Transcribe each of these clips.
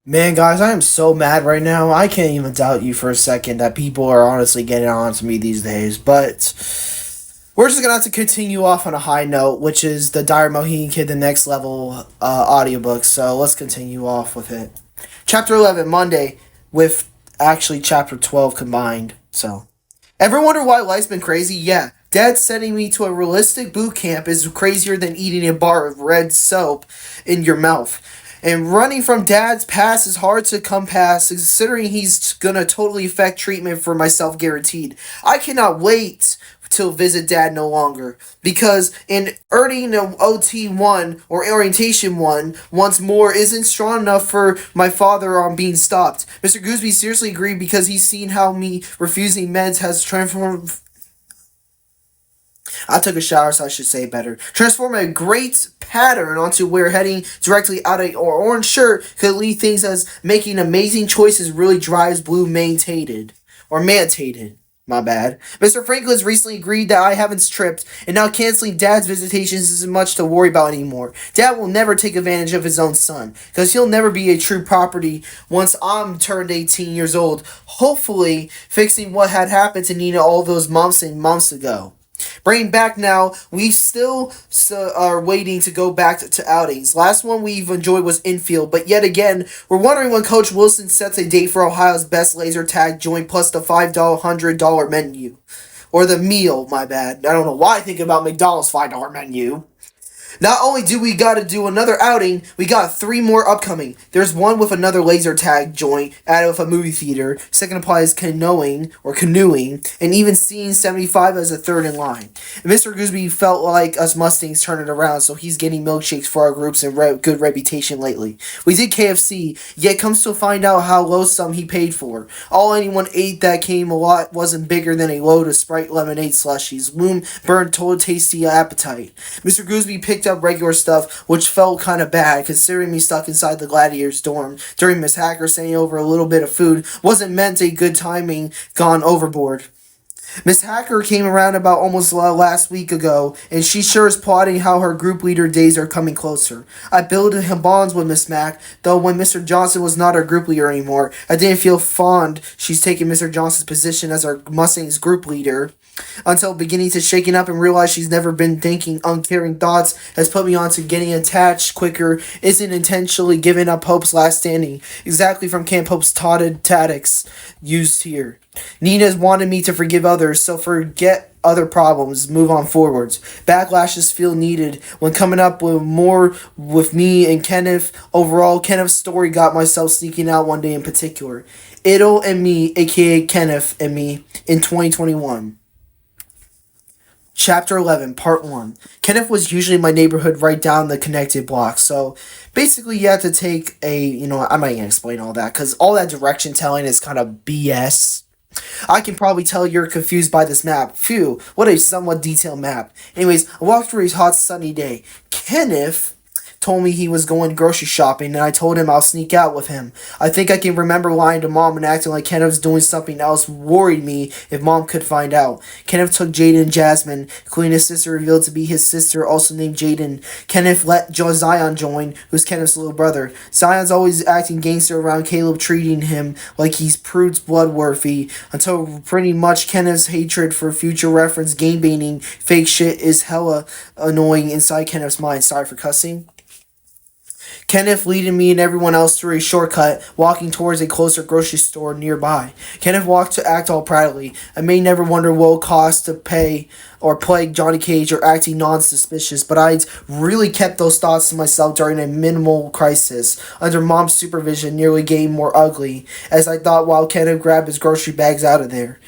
Man, guys, I am so mad right now. I can't even doubt you for a second that people are honestly getting on to me these days. But we're just gonna have to continue off on a high note, which is the Dire Mohican Kid, the next level audiobook. So let's continue off with it. Chapter 11, Monday, with actually chapter 12 combined. So, ever wonder why life's been crazy? Yeah. Dad sending me to a realistic boot camp is crazier than eating a bar of red soap in your mouth. And running from Dad's past is hard to come past, considering he's gonna totally affect treatment for myself guaranteed. I cannot wait to visit Dad no longer, because in earning an OT1 or orientation 1 once more isn't strong enough for my father on being stopped. Mr. Gooseby seriously agreed because he's seen how me refusing meds has transformed. I took a shower, so I should say better. Transform a great pattern onto where heading directly out of or orange shirt could lead things as making amazing choices really drives blue maintained. Or mantated. My bad. Mr. Franklin's recently agreed that I haven't tripped, and now canceling Dad's visitations isn't much to worry about anymore. Dad will never take advantage of his own son, because he'll never be a true property once I'm turned 18 years old, hopefully fixing what had happened to Nina all those months and months ago. Bringing back now, we still are waiting to go back to outings. Last one we've enjoyed was infield, but yet again, we're wondering when Coach Wilson sets a date for Ohio's best laser tag joint plus the $5 $100 menu. Or the meal, my bad. I don't know why I think about McDonald's $5 menu. Not only do we got to do another outing, we got three more upcoming. There's one with another laser tag joint out of a movie theater. Second applies canoeing, and even seeing 75 as a third in line. And Mr. Gooseby felt like us Mustangs turned it around, so he's getting milkshakes for our groups and good reputation lately. We did KFC, yet comes to find out how low some he paid for. All anyone ate that came a lot wasn't bigger than a load of Sprite lemonade slushies. Loom burned total tasty appetite. Mr. Gooseby picked up regular stuff, which felt kind of bad, considering me stuck inside the Gladiator's dorm during Miss Hacker sending over a little bit of food wasn't meant a good timing gone overboard. Miss Hacker came around about almost last week ago, and she sure is plotting how her group leader days are coming closer. I built bonds with Miss Mac, though when Mr. Johnson was not our group leader anymore, I didn't feel fond she's taking Mr. Johnson's position as our Mustangs group leader. Until beginning to shaking up and realize she's never been thinking uncaring thoughts has put me on to getting attached quicker, isn't intentionally giving up Hope's last standing, exactly from Camp Hope's taught tactics used here. Nina's wanted me to forgive others, so forget other problems, move on forwards. Backlashes feel needed when coming up with more with me and Kenneth. Overall, Kenneth's story got myself sneaking out one day in particular. Idle and me, aka Kenneth and me, in 2021. Chapter 11, Part 1. Kenneth was usually my neighborhood right down the connected block, so basically you have to take I'm not going to explain all that, because all that direction telling is kind of BS. I can probably tell you're confused by this map. Phew, what a somewhat detailed map. Anyways, I walked through a hot sunny day. Kenneth told me he was going grocery shopping, and I told him I'll sneak out with him. I think I can remember lying to Mom and acting like Kenneth was doing something else worried me if Mom could find out. Kenneth took Jaden and Jasmine, including his sister revealed to be his sister, also named Jaden. Kenneth let Zion join, who's Kenneth's little brother. Zion's always acting gangster around Caleb, treating him like he's Prude's bloodworthy, until pretty much Kenneth's hatred for future reference game baiting fake shit is hella annoying inside Kenneth's mind. Sorry for cussing. Kenneth leading me and everyone else through a shortcut, walking towards a closer grocery store nearby. Kenneth walked to act all proudly. I may never wonder what it cost to pay or plague Johnny Cage or acting non-suspicious, but I'd really kept those thoughts to myself during a minimal crisis, under Mom's supervision nearly getting more ugly, as I thought while Kenneth grabbed his grocery bags out of there.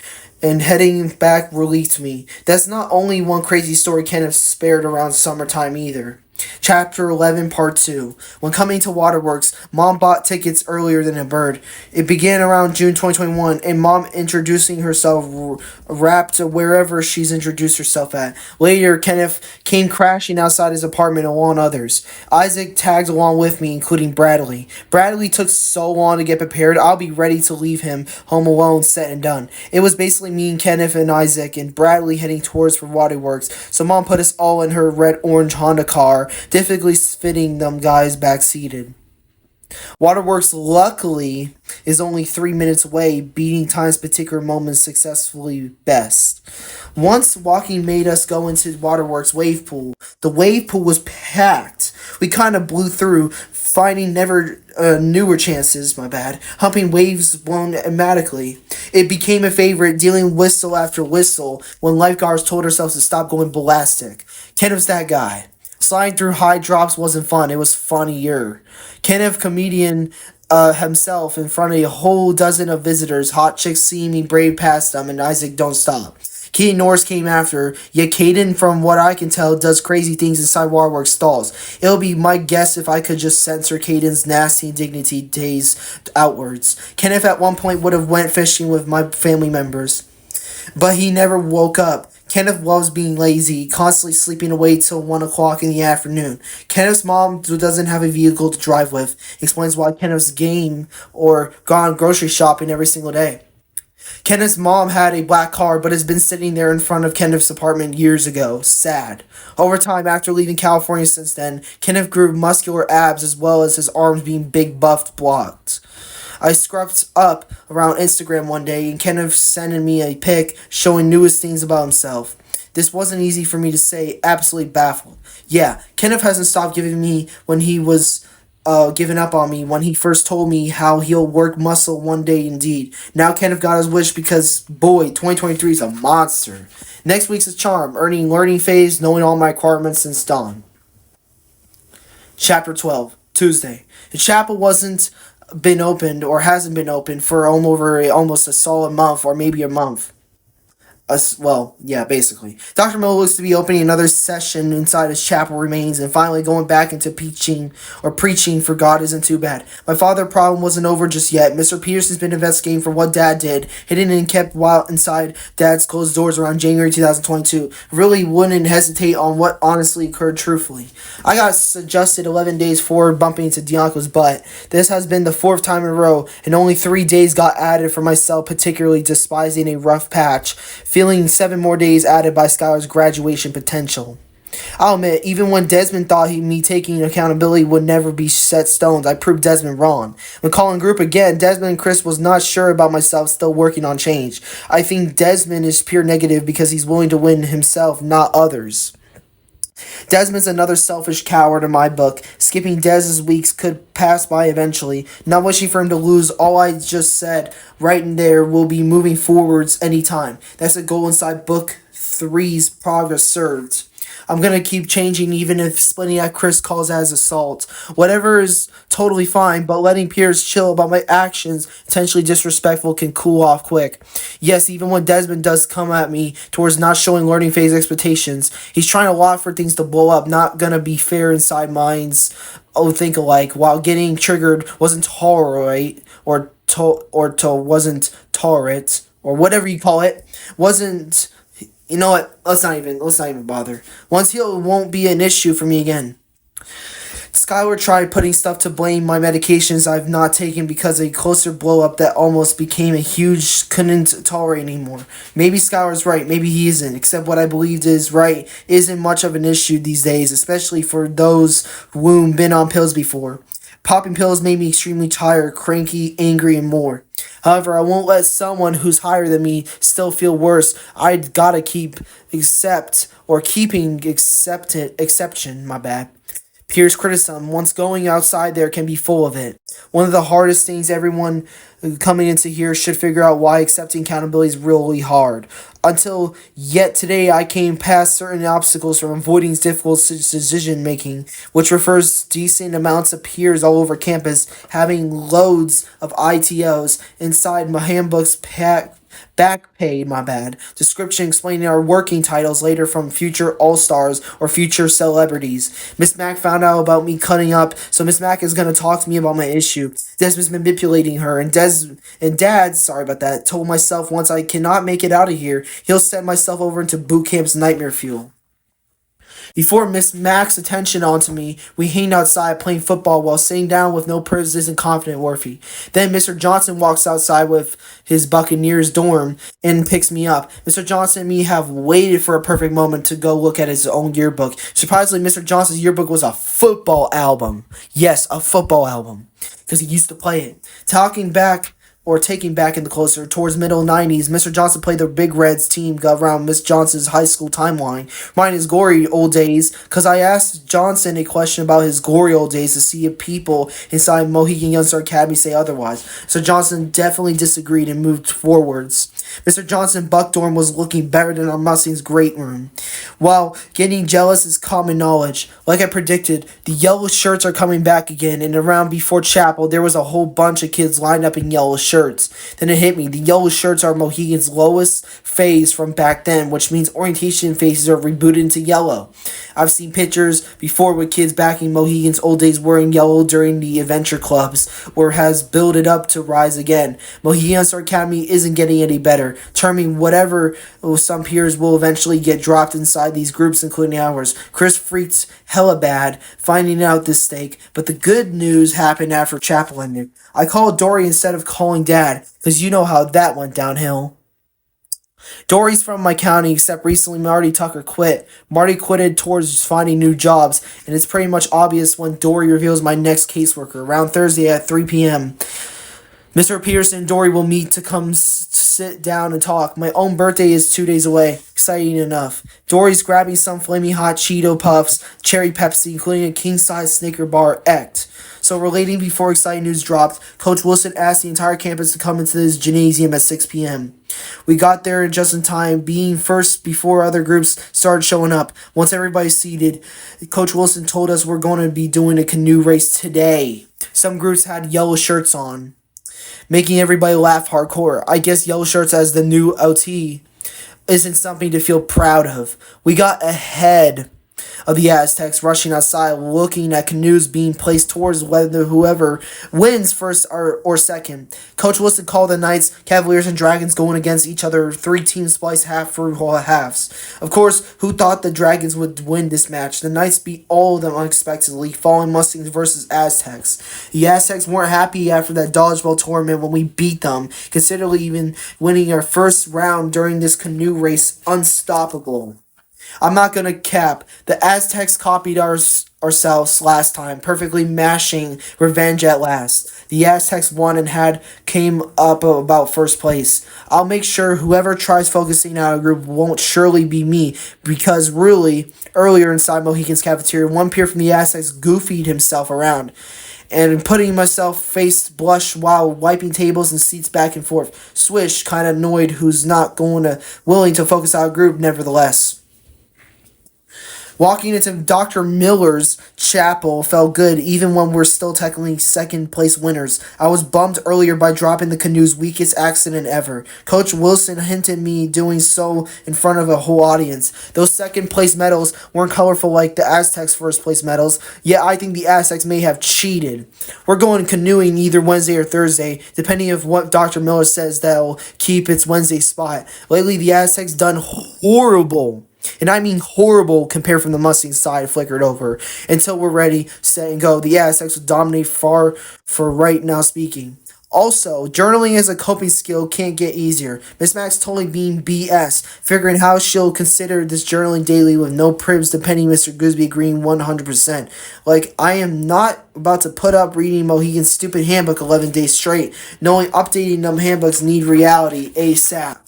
And heading back relieved me. That's not only one crazy story Kenneth spared around summertime either. Chapter 11, Part 2. When coming to Waterworks, Mom bought tickets earlier than a bird. It began around June 2021, and Mom introducing herself wrapped wherever she's introduced herself at. Later, Kenneth came crashing outside his apartment along others. Isaac tagged along with me, including Bradley. Bradley took so long to get prepared, I'll be ready to leave him home alone, said and done. It was basically me and Kenneth and Isaac and Bradley heading towards for Waterworks, so Mom put us all in her red-orange Honda car, difficultly fitting them guys back-seated. Waterworks, luckily, is only 3 minutes away, beating time's particular moments successfully best. Once walking made us go into Waterworks wave pool. The wave pool was packed. We kind of blew through, finding never newer chances, my bad, humping waves blown automatically. It became a favorite, dealing whistle after whistle when lifeguards told ourselves to stop going ballistic. Ken was that guy. Sliding through high drops wasn't fun, it was funnier. Kenneth, comedian himself, in front of a whole dozen of visitors. Hot chicks see me brave past them, and Isaac don't stop. Keaton Norris came after, yet Caden, from what I can tell, does crazy things inside Waterworks stalls. It'll be my guess if I could just censor Caden's nasty indignity days outwards. Kenneth at one point would have went fishing with my family members, but he never woke up. Kenneth loves being lazy, constantly sleeping away till 1 o'clock in the afternoon. Kenneth's mom doesn't have a vehicle to drive with. Explains why Kenneth's game or gone grocery shopping every single day. Kenneth's mom had a black car, but has been sitting there in front of Kenneth's apartment years ago. Sad. Over time, after leaving California since then, Kenneth grew muscular abs as well as his arms being big buffed blocks. I scrubbed up around Instagram one day and Kenneth sending me a pic showing newest things about himself. This wasn't easy for me to say, absolutely baffled. Yeah, Kenneth hasn't stopped giving me when he was giving up on me when he first told me how he'll work muscle one day indeed. Now Kenneth got his wish because, boy, 2023 is a monster. Next week's a charm, earning learning phase, knowing all my requirements since dawn. Chapter 12, Tuesday. The chapel wasn't been opened or hasn't been opened for almost a solid month or maybe a month. Well, yeah, basically. Dr. Miller looks to be opening another session inside his chapel remains and finally going back into preaching for God isn't too bad. My father's problem wasn't over just yet. Mr. Peterson's been investigating for what Dad did, hidden and kept while inside Dad's closed doors around January 2022. Really wouldn't hesitate on what honestly occurred truthfully. I got suggested 11 days forward bumping into Dianco's butt. This has been the 4th time in a row, and only 3 days got added for myself, particularly despising a rough patch. Feeling 7 more days added by Skylar's graduation potential. I'll admit, even when Desmond thought me taking accountability would never be set stones, I proved Desmond wrong. When calling group again, Desmond and Chris was not sure about myself, still working on change. I think Desmond is pure negative because he's willing to win himself, not others. Desmond's another selfish coward in my book. Skipping Dez's weeks could pass by eventually. Not wishing for him to lose, all I just said right in there will be moving forwards anytime. That's a goal inside book 3's progress served. I'm gonna keep changing even if splitting at Chris calls as assault. Whatever is totally fine, but letting peers chill about my actions, potentially disrespectful, can cool off quick. Yes, even when Desmond does come at me towards not showing learning phase expectations, he's trying a lot for things to blow up, not gonna be fair inside minds think alike, while getting triggered wasn't tolerate, wasn't tolerate, or whatever you call it, wasn't. You know what? Let's not even bother. Once healed, it won't be an issue for me again. Skylar tried putting stuff to blame my medications I've not taken because a closer blow up that almost became a huge couldn't tolerate anymore. Maybe Skylar's right, maybe he isn't, except what I believed is right isn't much of an issue these days, especially for those who been on pills before. Popping pills made me extremely tired, cranky, angry, and more. However, I won't let someone who's higher than me still feel worse. I gotta keeping exception, my bad. Peers criticism, once going outside there, can be full of it. One of the hardest things everyone coming into here should figure out why accepting accountability is really hard. Until yet today, I came past certain obstacles from avoiding difficult decision making, which refers decent amounts of peers all over campus having loads of ITOs inside my handbook's back page, my bad. Description explaining our working titles later from future all-stars or future celebrities. Miss Mac found out about me cutting up, so Miss Mac is going to talk to me about my issue. Desmond's manipulating her, and Dad, sorry about that, told myself once I cannot make it out of here, he'll send myself over into boot camp's nightmare fuel. Before Miss Mac's attention onto me, we hanged outside playing football while sitting down with no purses and confident Worthy. Then Mr. Johnson walks outside with his Buccaneers dorm and picks me up. Mr. Johnson and me have waited for a perfect moment to go look at his own yearbook. Surprisingly, Mr. Johnson's yearbook was a football album. Yes, a football album. because he used to play it. Talking back or taking back in the closer towards middle 90s, Mr. Johnson played the Big Reds team around Miss Johnson's high school timeline. Mine is gory old days, because I asked Johnson a question about his gory old days to see if people inside Mohican Youngster Academy say otherwise. So Johnson definitely disagreed and moved forwards. Mr. Johnson Buckdorn was looking better than our Mustangs' great room. While getting jealous is common knowledge, like I predicted, the yellow shirts are coming back again, and around before chapel, there was a whole bunch of kids lined up in yellow shirts. Then it hit me. The yellow shirts are Mohican's lowest phase from back then, which means orientation phases are rebooted into yellow. I've seen pictures before with kids back in Mohican's old days wearing yellow during the adventure clubs, where it has built it up to rise again. Mohican Star Academy isn't getting any better, terming whatever some peers will eventually get dropped inside these groups, including ours. Chris freaked hella bad finding out this stake, but the good news happened after chapel ended. I called Dory instead of calling Dad, because you know how that went downhill. Dory's from my county, except recently Marty Tucker quit. Marty quitted towards finding new jobs, and it's pretty much obvious when Dory reveals my next caseworker around Thursday at 3 p.m. Mr. Peterson and Dory will meet to come sit down and talk. My own birthday is 2 days away. Exciting enough. Dory's grabbing some flaming hot Cheeto Puffs, cherry Pepsi, including a king-size Snicker bar act. So relating before exciting news dropped, Coach Wilson asked the entire campus to come into this gymnasium at 6 p.m. We got there just in time, being first before other groups started showing up. Once everybody's seated, Coach Wilson told us we're going to be doing a canoe race today. Some groups had yellow shirts on, making everybody laugh hardcore. I guess yellow shirts as the new OT isn't something to feel proud of. We got ahead of the Aztecs, rushing outside, looking at canoes being placed towards whether whoever wins first or second. Coach Wilson called the Knights, Cavaliers, and Dragons going against each other, 3 teams spliced half for whole halves. Of course, who thought the Dragons would win this match? The Knights beat all of them unexpectedly, falling Mustangs versus Aztecs. The Aztecs weren't happy after that dodgeball tournament when we beat them, considering even winning our first round during this canoe race unstoppable. I'm not going to cap. The Aztecs copied ourselves last time, perfectly mashing revenge at last. The Aztecs won and came up about first place. I'll make sure whoever tries focusing out a group won't surely be me, because really, earlier inside Mohican's cafeteria, one peer from the Aztecs goofied himself around, and putting myself face blush while wiping tables and seats back and forth. Swish, kind of annoyed who's not willing to focus out a group nevertheless. Walking into Dr. Miller's chapel felt good, even when we're still technically second place winners. I was bummed earlier by dropping the canoe's weakest accident ever. Coach Wilson hinted me doing so in front of a whole audience. Those second place medals weren't colorful like the Aztecs' first place medals, yet I think the Aztecs may have cheated. We're going canoeing either Wednesday or Thursday, depending on what Dr. Miller says that'll keep its Wednesday spot. Lately, the Aztecs done horrible. And I mean horrible compared from the Mustangs side flickered over. Until we're ready, set, and go. The Aztecs will dominate far for right now speaking. Also, journaling as a coping skill can't get easier. Miss Max totally being BS, figuring how she'll consider this journaling daily with no pribs depending Mr. Gooseby agreeing 100%. Like, I am not about to put up reading Mohican's stupid handbook 11 days straight, knowing updating them handbooks need reality ASAP.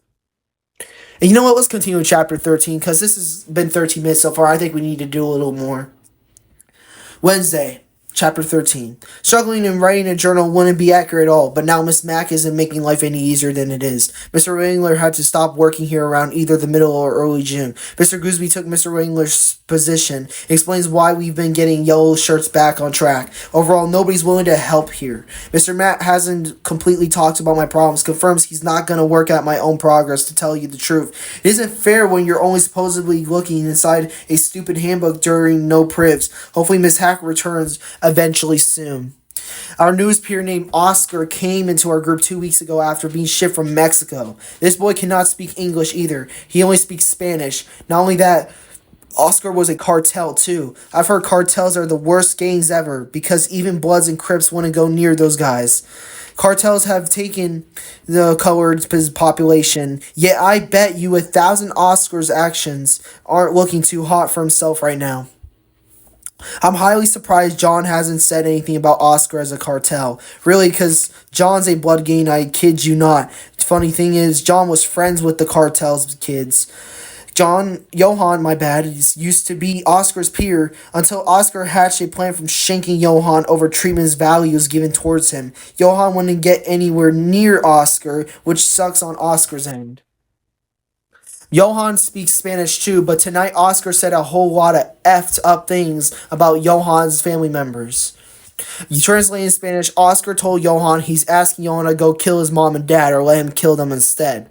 And you know what? Let's continue with chapter 13, because this has been 13 minutes so far. I think we need to do a little more. Wednesday, chapter 13. Struggling in writing a journal wouldn't be accurate at all, but now Miss Mack isn't making life any easier than it is. Mr. Wengler had to stop working here around either the middle or early June. Mr. Gooseby took Mr. Wengler's position, explains why we've been getting yellow shirts back on track. Overall, nobody's willing to help here. Mr. Matt hasn't completely talked about my problems, confirms he's not going to work out my own progress, to tell you the truth. It isn't fair when you're only supposedly looking inside a stupid handbook during no privs. Hopefully Miss Hack returns eventually soon. Our newest peer named Oscar came into our group 2 weeks ago after being shipped from Mexico. This boy cannot speak English either. He only speaks Spanish. Not only that, Oscar was a cartel too. I've heard cartels are the worst gangs ever, because even Bloods and Crips wouldn't go near those guys. Cartels have taken the colored population, yet I bet you 1,000 Oscar's actions aren't looking too hot for himself right now. I'm highly surprised John hasn't said anything about Oscar as a cartel. Really, because John's a blood gain, I kid you not. Funny thing is, John was friends with the cartel's kids. Johann, my bad, used to be Oscar's peer until Oscar hatched a plan from shanking Johann over treatment's values given towards him. Johann wouldn't get anywhere near Oscar, which sucks on Oscar's end. Johann speaks Spanish too, but tonight Oscar said a whole lot of effed up things about Johann's family members. You translate in Spanish, Oscar told Johann he's asking Johann to go kill his mom and dad or let him kill them instead.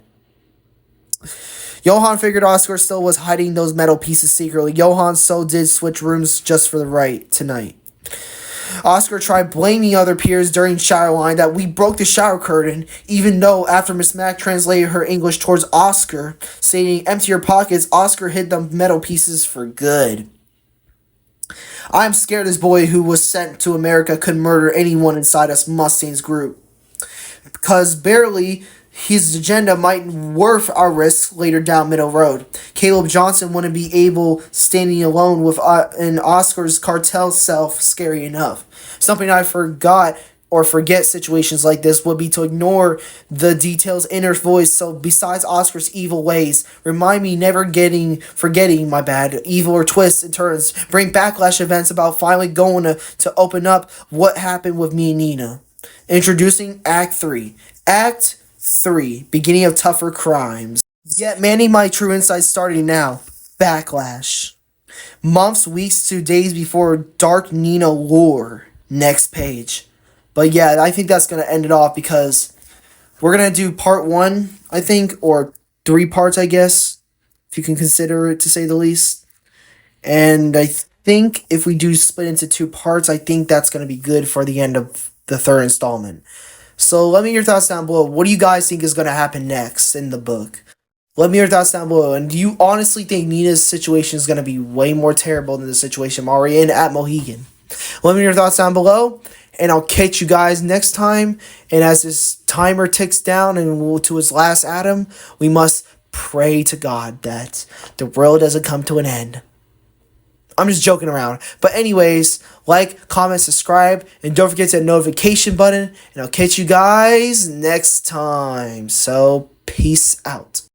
Johann figured Oscar still was hiding those metal pieces secretly. Johann so did switch rooms just for the right tonight. Oscar tried blaming other peers during shower line that we broke the shower curtain, even though after Miss Mac translated her English towards Oscar, stating empty your pockets, Oscar hid the metal pieces for good. I'm scared this boy who was sent to America could murder anyone inside us Mustangs group. Because barely his agenda might worth our risk later down middle road. Caleb Johnson wouldn't be able standing alone with in Oscar's cartel self scary enough. Something I forgot or forget situations like this would be to ignore the details inner voice. So besides Oscar's evil ways, remind me never forgetting my bad evil or twists and turns. Bring backlash events about finally going to open up what happened with me and Nina. Introducing Act 3. Act 3. Beginning of tougher crimes. Yet manning my true insights starting now. Backlash. Months, weeks to days before Dark Nina lore. Next page. But yeah, I think that's going to end it off because we're going to do part 1, I think, or 3 parts, I guess, if you can consider it to say the least. And I think if we do split into 2 parts, I think that's going to be good for the end of the 3rd installment. So let me know your thoughts down below. What do you guys think is going to happen next in the book? Let me know your thoughts down below. And do you honestly think Nina's situation is going to be way more terrible than the situation I'm already in at Mohican? Let me know your thoughts down below. And I'll catch you guys next time. And as this timer ticks down and to its last atom, we must pray to God that the world doesn't come to an end. I'm just joking around. But anyways, like, comment, subscribe, and don't forget that notification button. And I'll catch you guys next time. So, peace out.